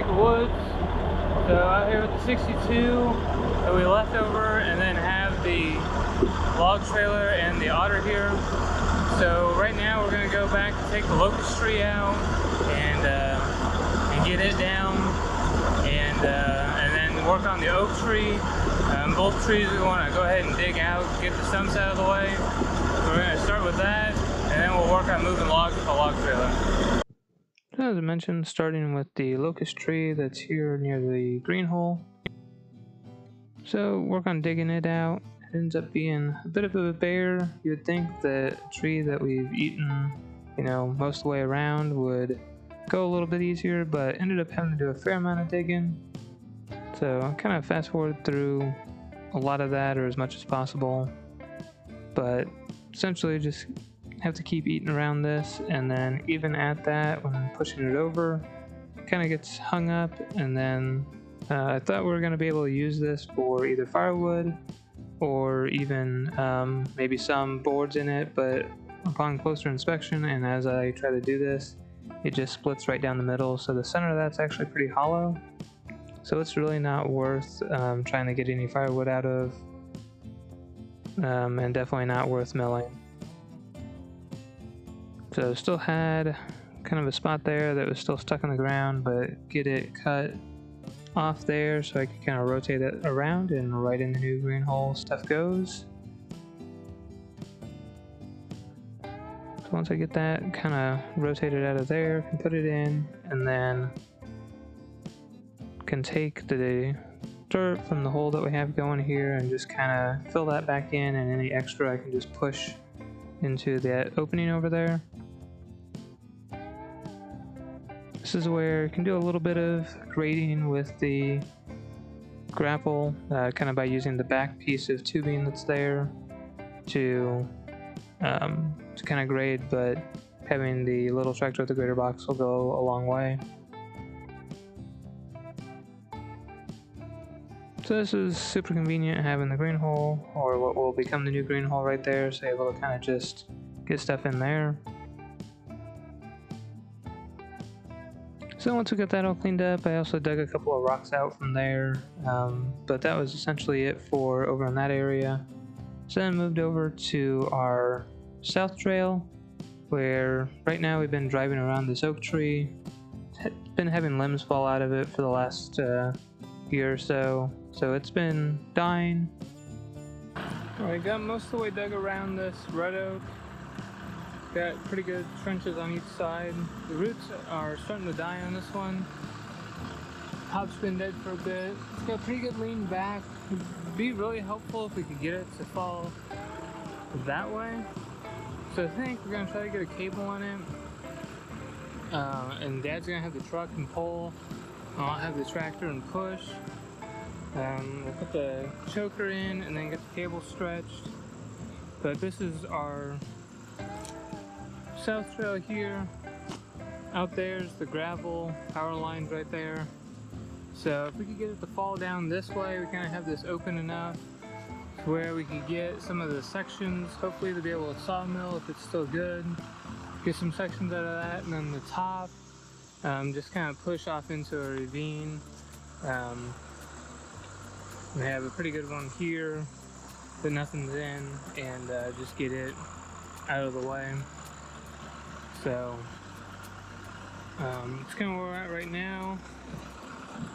neck of woods. So out here with the 62 that we left over, and then have the log trailer and the otter here. So right now we're going to go back and take the locust tree out and get it down, and then work on the oak tree. Both trees we want to go ahead and dig out, get the stumps out of the way. We're going to start with that, and then we'll work on moving logs with the log trailer. As I mentioned, starting with the locust tree that's here near the green hole. So work on digging it out. It ends up being a bit of a bear. You would think that a tree that we've eaten, most of the way around would go a little bit easier, but ended up having to do a fair amount of digging. So I kind of fast forward through a lot of that, or as much as possible, but essentially just have to keep eating around this, and then even at that, when I'm pushing it over, it kind of gets hung up. And then I thought we were going to be able to use this for either firewood or even maybe some boards in it, but upon closer inspection and as I try to do this, it just splits right down the middle, so the center of that's actually pretty hollow, so it's really not worth trying to get any firewood out of, and definitely not worth milling. So still had kind of a spot there that was still stuck in the ground, but get it cut off there so I could kind of rotate it around, and right in the new green hole stuff goes. So once I get that kind of rotated out of there, I can put it in, and then can take the dirt from the hole that we have going here and just kind of fill that back in, and any extra I can just push into that opening over there. This is where you can do a little bit of grading with the grapple, kind of by using the back piece of tubing that's there to kind of grade, but having the little tractor with the grader box will go a long way. So this is super convenient, having the green hole, or what will become the new green hole right there, so you're able to kind of just get stuff in there. So once we got that all cleaned up, I also dug a couple of rocks out from there, but that was essentially it for over in that area. So then moved over to our south trail, where right now we've been driving around this oak tree. It's been having limbs fall out of it for the last year or so, so it's been dying. Alright, got most of the way dug around this red oak. Got pretty good trenches on each side. The roots are starting to die on this one. Top's been dead for a bit. It's got pretty good lean back. It'd be really helpful if we could get it to fall that way. So I think we're gonna try to get a cable on it. And Dad's gonna have the truck and pull. I'll have the tractor and push. We'll put the choker in and then get the cable stretched. But this is our south trail here. Out there's the gravel power lines right there. So if we could get it to fall down this way, we kind of have this open enough to where we could get some of the sections, hopefully to be able to sawmill if it's still good. Get some sections out of that, and then the top, just kind of push off into a ravine. We have a pretty good one here that nothing's in, and just get it out of the way. So it's kind of where we're at right now.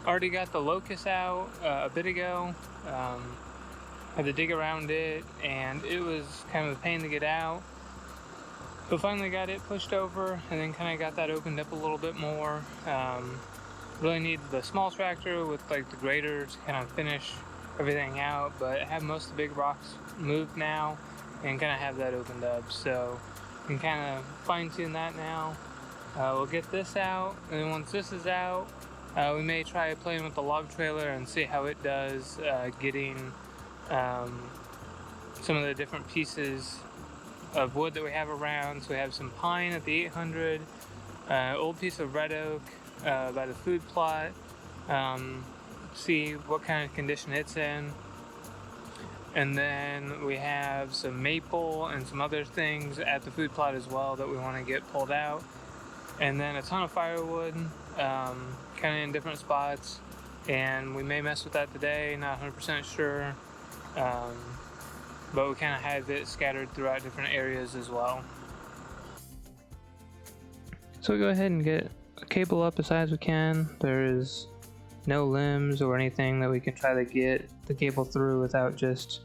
Already got the locust out a bit ago. Had to dig around it, and it was kind of a pain to get out. But finally got it pushed over, and then kind of got that opened up a little bit more. Really need the small tractor with like the grader to kind of finish everything out, but I have most of the big rocks moved now and kind of have that opened up, so we can kind of fine tune that now. We'll get this out, and then once this is out, we may try playing with the log trailer and see how it does getting some of the different pieces of wood that we have around. So we have some pine at the 800, old piece of red oak by the food plot, see what kind of condition it's in. And then we have some maple and some other things at the food plot as well that we want to get pulled out. And then a ton of firewood, kind of in different spots, and we may mess with that today, not 100% sure, but we kind of have it scattered throughout different areas as well. So we go ahead and get a cable up as high as we can. There is no limbs or anything that we can try to get the cable through without just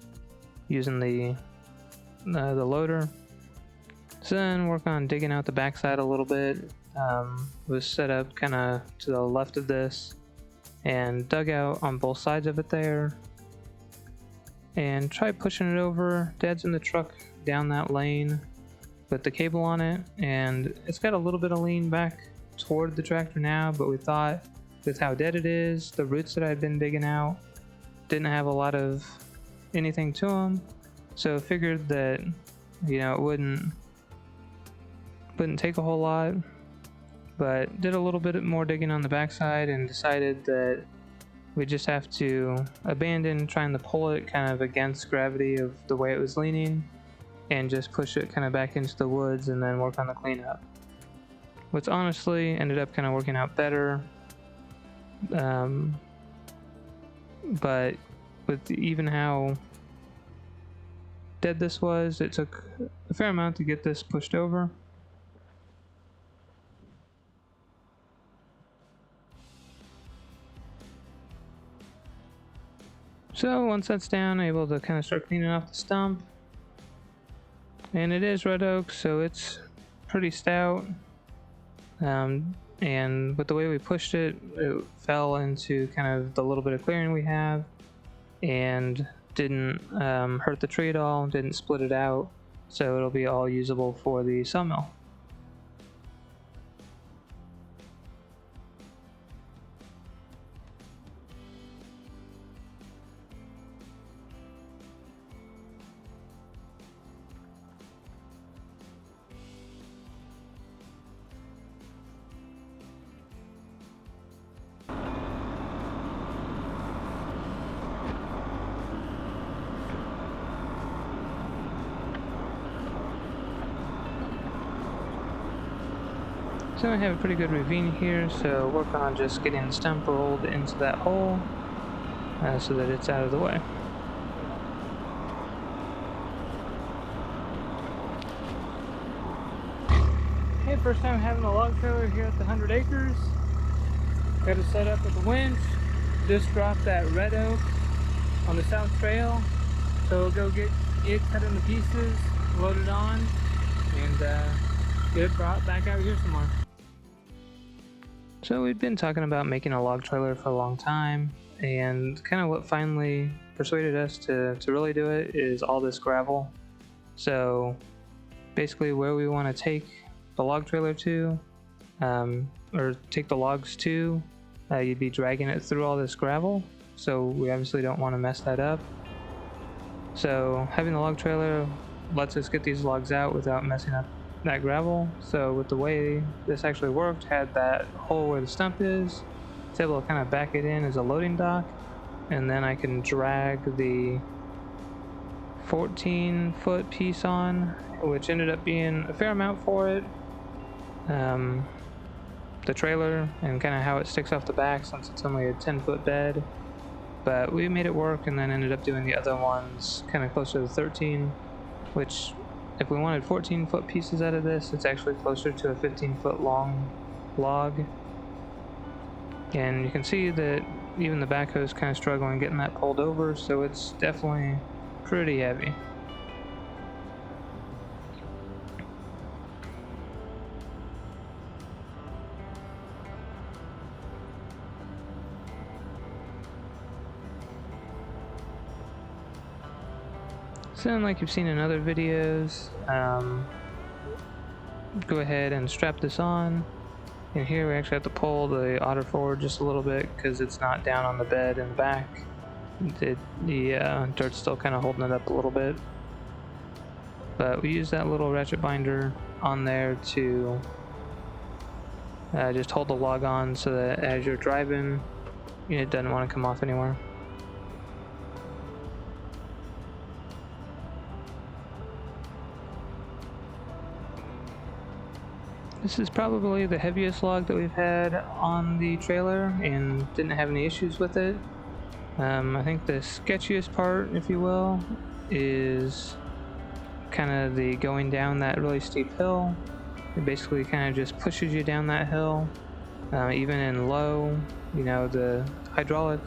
using the loader. So then work on digging out the backside a little bit. Was set up kind of to the left of this and dug out on both sides of it there, and try pushing it over. Dad's in the truck down that lane with the cable on it, and it's got a little bit of lean back toward the tractor now, but we thought with how dead it is, the roots that I'd been digging out didn't have a lot of anything to them, so figured that, you know, it wouldn't take a whole lot, but did a little bit more digging on the backside and decided that we just have to abandon trying to pull it kind of against gravity of the way it was leaning and just push it kind of back into the woods and then work on the cleanup, which honestly ended up kind of working out better. But with even how dead this was, it took a fair amount to get this pushed over. So once that's down, I'm able to kind of start cleaning off the stump. And it is red oak, so it's pretty stout. And with the way we pushed it, it fell into kind of the little bit of clearing we have and didn't hurt the tree at all, didn't split it out, so it'll be all usable for the sawmill. So I have a pretty good ravine here, so work on just getting the stump rolled into that hole so that it's out of the way. Okay, first time having a log trailer here at the 100 acres. Got it set up with a winch. Just dropped that red oak on the south trail, so we'll go get it cut into pieces, load it on, and get it brought back out here somewhere. So we've been talking about making a log trailer for a long time, and kind of what finally persuaded us to really do it is all this gravel. So basically where we want to take the log trailer to, or take the logs to, you'd be dragging it through all this gravel, so we obviously don't want to mess that up. So having the log trailer lets us get these logs out without messing up that gravel. So with the way this actually worked, had that hole where the stump is, it's able to kind of back it in as a loading dock, and then I can drag the 14-foot piece on, which ended up being a fair amount for it. The trailer and kind of how it sticks off the back, since it's only a 10-foot bed, but we made it work, and then ended up doing the other ones kind of closer to 13, which if we wanted 14-foot pieces out of this, it's actually closer to a 15-foot long log. And you can see that even the backhoe is kind of struggling getting that pulled over, so it's definitely pretty heavy. So like you've seen in other videos, go ahead and strap this on. And here we actually have to pull the auger forward just a little bit because it's not down on the bed in the back. The dirt's still kind of holding it up a little bit. But we use that little ratchet binder on there to just hold the log on so that as you're driving, it doesn't want to come off anywhere. This is probably the heaviest log that we've had on the trailer and didn't have any issues with it. I think the sketchiest part, if you will, is kind of the going down that really steep hill. It basically kind of just pushes you down that hill. Even in low, you know, the hydraulic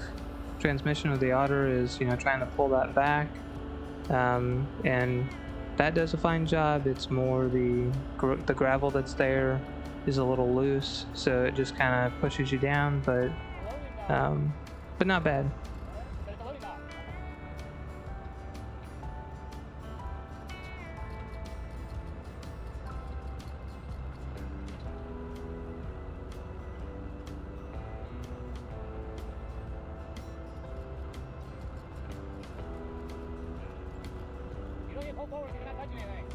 transmission of the Otter is, you know, trying to pull that back. And that does a fine job. It's more the gravel that's there is a little loose, so it just kind of pushes you down, but not bad. Pull forward so you're not touching anything.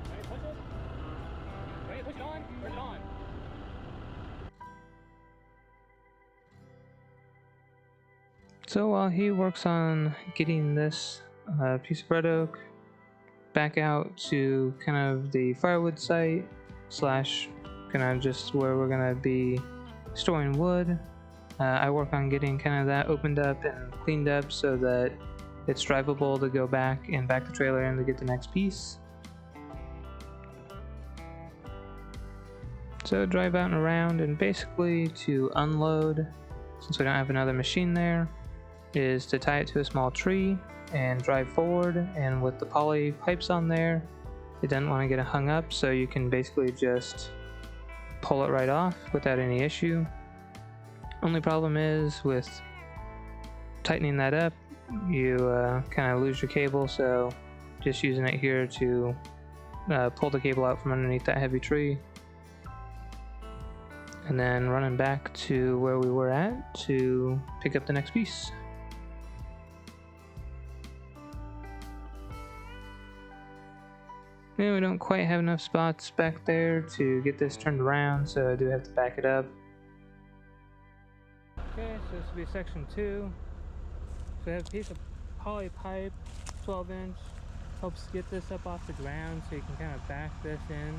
Ready to push it? Ready to push it on? Turn it on. So while he works on getting this piece of red oak back out to kind of the firewood site slash kind of just where we're going to be storing wood, I work on getting kind of that opened up and cleaned up so that it's drivable to go back and back the trailer in to get the next piece. So drive out and around, and basically to unload, since we don't have another machine there, is to tie it to a small tree and drive forward, and with the poly pipes on there, it doesn't want to get hung up, so you can basically just pull it right off without any issue. Only problem is with tightening that up, you kind of lose your cable, so just using it here to pull the cable out from underneath that heavy tree, and then running back to where we were at to pick up the next piece. We don't quite have enough spots back there to get this turned around, so I do have to back it up. Okay, so this will be section 2. So I have a piece of poly pipe, 12-inch, helps get this up off the ground so you can kind of back this in.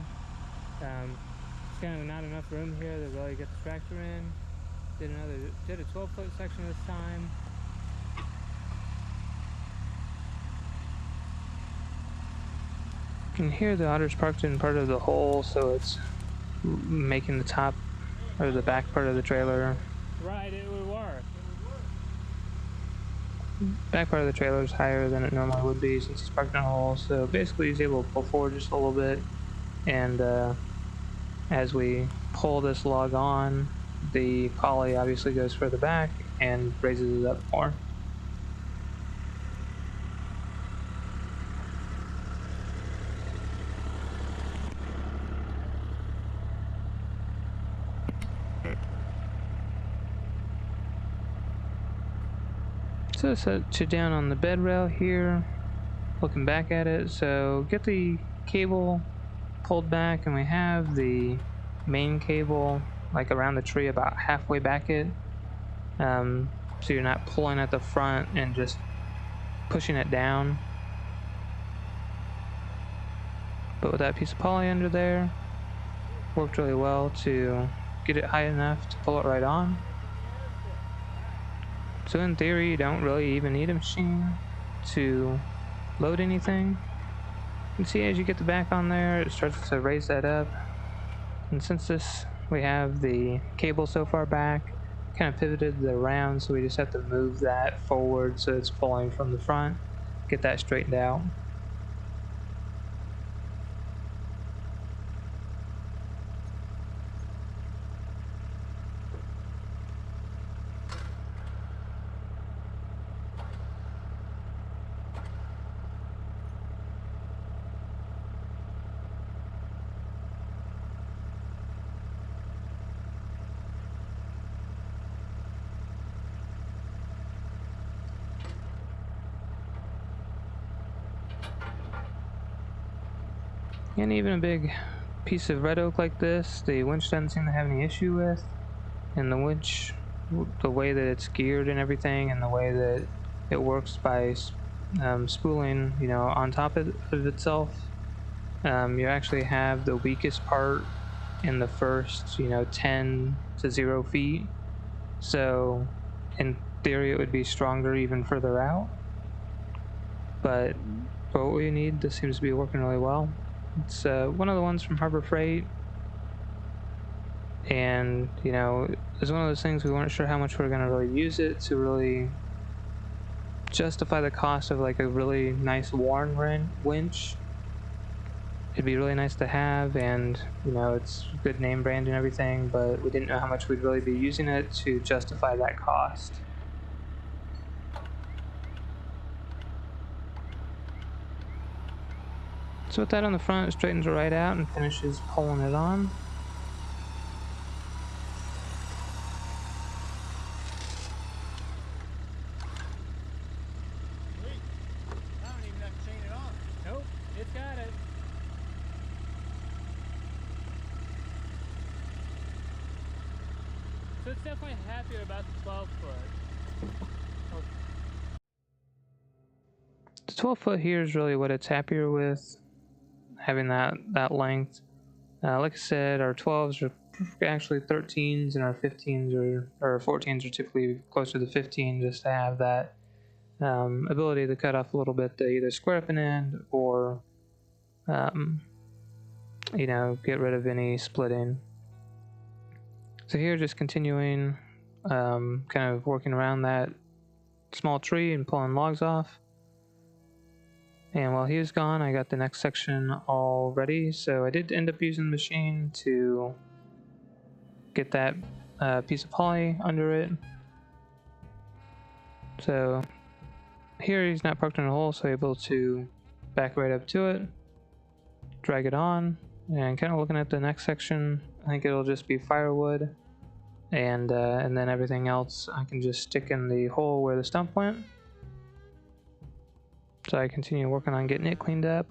It's kind of not enough room here to really get the tractor in. Did a 12-foot section this time. And here the Otter's parked in part of the hole, so it's making the top or the back part of the trailer. Right, it would work. Back part of the trailer is higher than it normally would be since it's parked in a hole, so basically he's able to pull forward just a little bit, and as we pull this log on, the poly obviously goes further back and raises it up more. So set you down on the bed rail here, looking back at it. So get the cable pulled back, and we have the main cable like around the tree about halfway back it. So you're not pulling at the front and just pushing it down. But with that piece of poly under there, worked really well to get it high enough to pull it right on. So in theory, you don't really even need a machine to load anything. You can see as you get the back on there, it starts to raise that up. And since we have the cable so far back, kind of pivoted it around, so we just have to move that forward so it's pulling from the front, get that straightened out. And even a big piece of red oak like this, the winch doesn't seem to have any issue with. And the winch, the way that it's geared and everything, and the way that it works by spooling, you know, on top of itself, you actually have the weakest part in the first, you know, 10 to 0 feet. So in theory it would be stronger even further out, but for what we need, this seems to be working really well. It's one of the ones from Harbor Freight, and you know, it's one of those things we weren't sure how much we were going to really use it to really justify the cost of like a really nice Warren winch. It'd be really nice to have, and you know, it's good name brand and everything, but we didn't know how much we'd really be using it to justify that cost. So with that on the front, it straightens it right out and finishes pulling it on. Sweet. I don't even have to chain it on. Nope, it's got it. So it's definitely happier about the 12 foot. The 12 foot here is really what it's happier with, having that length. Like I said, our 12s are actually 13s, and our 15s or 14s are typically closer to 15, just to have that ability to cut off a little bit to either square up an end or you know, get rid of any splitting. So here, just continuing kind of working around that small tree and pulling logs off. And while he was gone, I got the next section all ready. So I did end up using the machine to get that piece of poly under it. So here he's not parked in a hole, so able to back right up to it, drag it on, and kind of looking at the next section, I think it'll just be firewood, and then everything else I can just stick in the hole where the stump went. So I continue working on getting it cleaned up.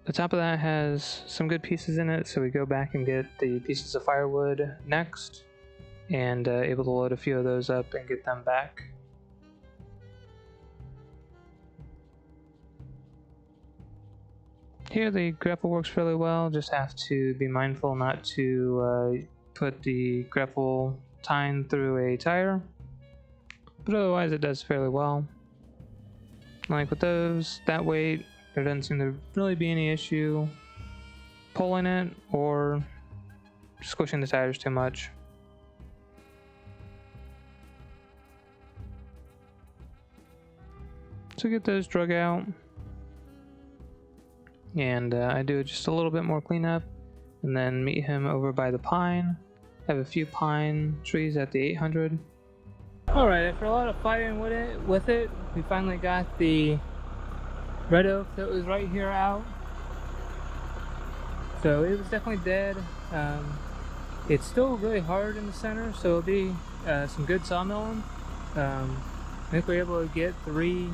The top of that has some good pieces in it, so we go back and get the pieces of firewood next, and able to load a few of those up and get them back. Here the grapple works fairly well, just have to be mindful not to put the grapple tine through a tire, but otherwise it does fairly well. Like with those, that weight, there doesn't seem to really be any issue pulling it or squishing the tires too much. So get those drug out, and I do just a little bit more cleanup, and then meet him over by the pine. Have a few pine trees at the 800. Alright, after a lot of fighting with it, we finally got the red oak that was right here out. So it was definitely dead. It's still really hard in the center, so it'll be some good sawmilling. I think we're able to get 3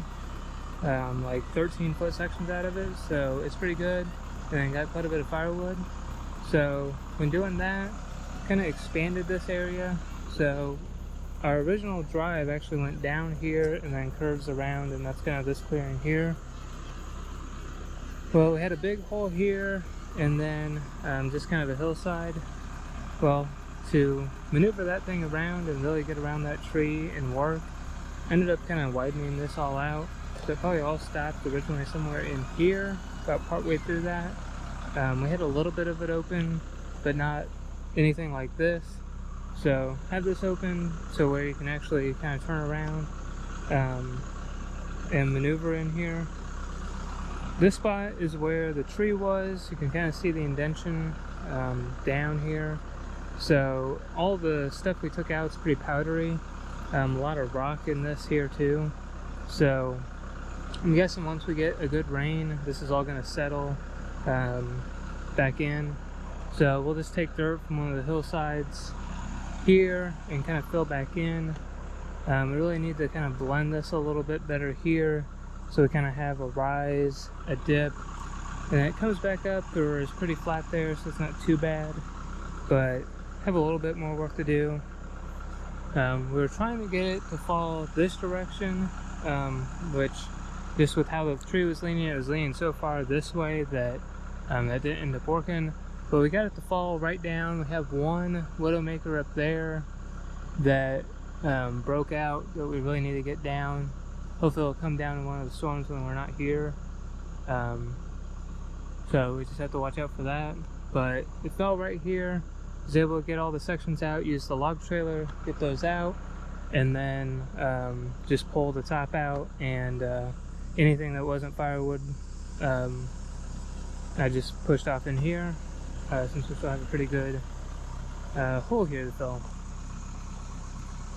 like 13-foot sections out of it, so it's pretty good. And then got quite a bit of firewood. So when doing that, kind of expanded this area. So our original drive actually went down here and then curves around, and that's kind of this clearing here. Well, we had a big hole here, and then just kind of a hillside. Well, to maneuver that thing around and really get around that tree and work, ended up kind of widening this all out. So it probably all stopped originally somewhere in here, about partway through that. We had a little bit of it open, but not anything like this. So have this open so where you can actually kind of turn around and maneuver in here. This spot is where the tree was. You can kind of see the indention down here. So all the stuff we took out is pretty powdery. A lot of rock in this here too. So I'm guessing once we get a good rain, this is all going to settle back in. So we'll just take dirt from one of the hillsides here and kind of fill back in. We really need to kind of blend this a little bit better here So we kind of have a rise, a dip, and it comes back up, or it's pretty flat there, so it's not too bad, but have a little bit more work to do. We were trying to get it to fall this direction, which just with how the tree was leaning, it was leaning so far this way that that didn't end up working. But we got it to fall right down. We have one Widowmaker up there that broke out that we really need to get down. Hopefully it'll come down in one of the storms when we're not here. So we just have to watch out for that. But it fell right here. I was able to get all the sections out, use the log trailer, get those out, and then just pull the top out, and anything that wasn't firewood I just pushed off in here, since we still have a pretty good hole here to fill.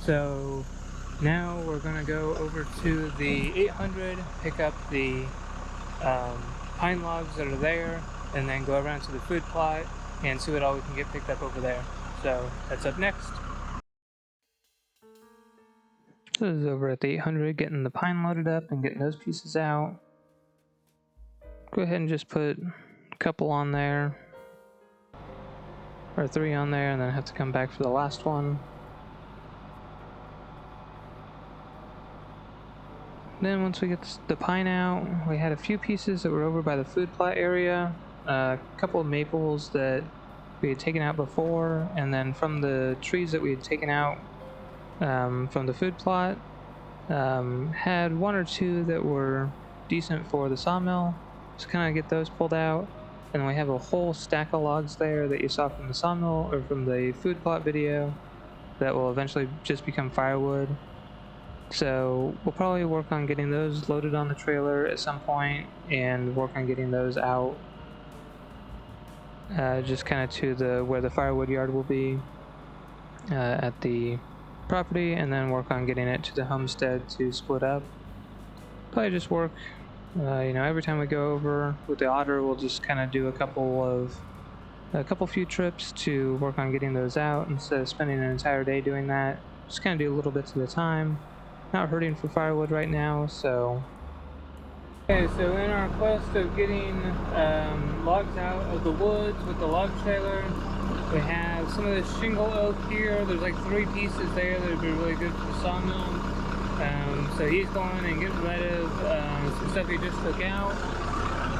So now we're going to go over to the 800, pick up the pine logs that are there, and then go around to the food plot and see what all we can get picked up over there. So that's up next. This is over at the 800, getting the pine loaded up and getting those pieces out. Go ahead and just put a couple on there, or 3 on there, and then have to come back for the last one. Then once we get the pine out, we had a few pieces that were over by the food plot area, a couple of maples that we had taken out before, and then from the trees that we had taken out from the food plot, had 1 or 2 that were decent for the sawmill. Just kind of get those pulled out, and we have a whole stack of logs there that you saw from the sawmill or from the food plot video that will eventually just become firewood. So we'll probably work on getting those loaded on the trailer at some point and work on getting those out just kind of to where the firewood yard will be at the property, and then work on getting it to the homestead to split up. Probably just work, every time we go over with the otter, we'll just kind of do a couple few trips to work on getting those out instead of spending an entire day doing that. Just kind of do little bits at a time. Not hurting for firewood right now, so. Okay, so in our quest of getting logs out of the woods with the log trailer, we have some of this shingle oak here. There's like 3 pieces there that would be really good for the sawmill. So he's going and getting rid of some stuff he just took out.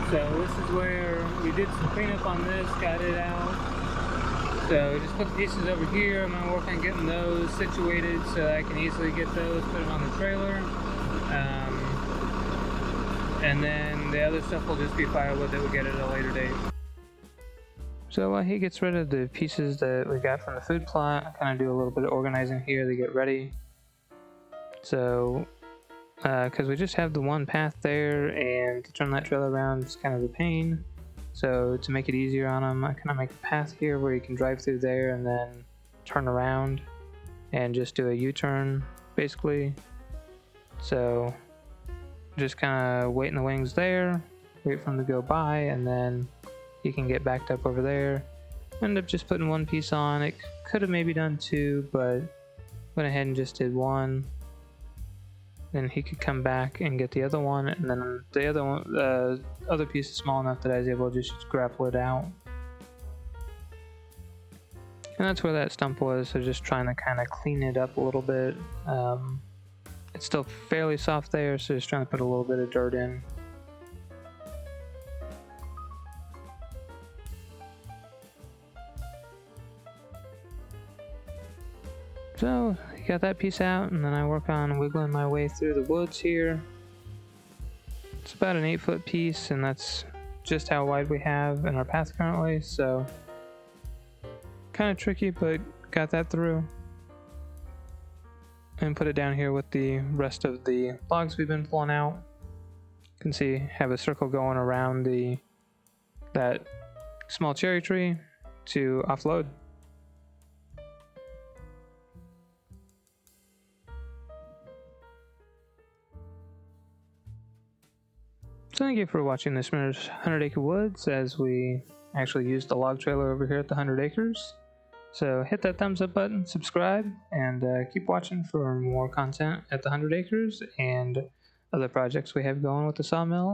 So this is where we did some cleanup on this, got it out. So just put the pieces over here. I'm going to work on getting those situated so I can easily get those, put them on the trailer. And then the other stuff will just be firewood that we get at a later date. So while he gets rid of the pieces that we got from the food plot, I kind of do a little bit of organizing here to get ready. So, because we just have the one path there, and to turn that trailer around is kind of a pain. So to make it easier on him, I kind of make a path here where you can drive through there and then turn around and just do a U-turn, basically. So just kind of wait in the wings there, wait for him to go by, and then he can get backed up over there. End up just putting 1 piece on. It could have maybe done 2, but went ahead and just did 1. Then he could come back and get the other one, and then the other one, other piece is small enough that I was able to just grapple it out. And that's where that stump was, so just trying to kind of clean it up a little bit. It's still fairly soft there, so just trying to put a little bit of dirt in. So, got that piece out, and then I work on wiggling my way through the woods here. It's about an 8-foot piece, and that's just how wide we have in our path currently, so kind of tricky, but got that through. And put it down here with the rest of the logs we've been pulling out. You can see have a circle going around that small cherry tree to offload. So thank you for watching this Schmitter's 100 Acre Woods as we actually used the log trailer over here at the 100 acres. So hit that thumbs up button, subscribe, and keep watching for more content at the 100 acres. And other projects we have going with the sawmill.